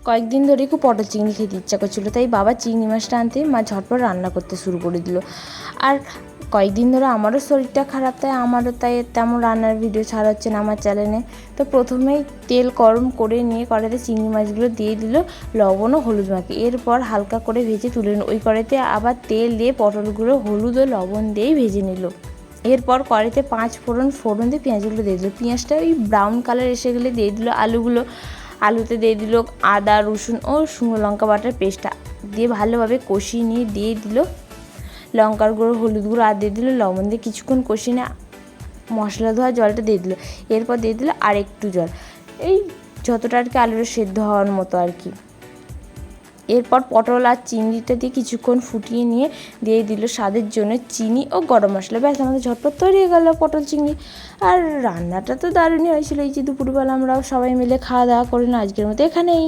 কয়েকদিন ধরে খুব পটল চিংড়ি খেতে ইচ্ছা করছিলো, তাই বাবা চিংড়ি মাছটা আনতে মা ঝটপট রান্না করতে শুরু করে দিল। আর কয়েকদিন ধরে আমারও শরীরটা খারাপ, তাই তেমন রান্নার ভিডিও ছাড়া হচ্ছে না আমার চ্যানেলে। তো প্রথমেই তেল গরম করে নিয়ে কড়াইতে চিংড়ি মাছগুলো দিয়ে দিল লবণ ও হলুদ মাখিয়ে। এরপর হালকা করে ভেজে তুলে নিল। ওই কড়াইতে আবার তেল দিয়ে পটলগুলো হলুদ ও লবণ দিয়েই ভেজে নিল। এরপর কড়াইতে 5 ফোড়ন দিয়ে পেঁয়াজগুলো দিয়ে দিল। পেঁয়াজটা ওই ব্রাউন কালার এসে গেলে দিয়ে দিল আলুতে দিয়ে দিল আদা রসুন ও শুকনো লঙ্কা বাটার পেস্টটা দিয়ে ভালোভাবে কষিয়ে নিয়ে দিয়ে দিল লঙ্কার গুঁড়ো, হলুদ গুঁড়ো আর দিয়ে দিল লবণ দিয়ে কিছুক্ষণ কষিয়ে নিয়ে মশলা ধোয়া জলটা দিয়ে দিল। এরপর দিয়ে দিল আর একটু জল, এই যতটা আর কি আলুটা সেদ্ধ হওয়ার মতো আর কি। এরপর পটল আর চিংড়িটা দিয়ে কিছুক্ষণ ফুটিয়ে নিয়ে দিয়ে দিল স্বাদের জন্য চিনি ও গরম মশলা। ব্যাস আমাদের ঝটপট তৈরি হয়ে গেল পটল চিংড়ি। আর রান্নাটা তো দারুণই হয়েছিল। এই যে দুপুরবেলা আমরাও সবাই মিলে খাওয়া দাওয়া করি না, আজকের মতো এখানেই।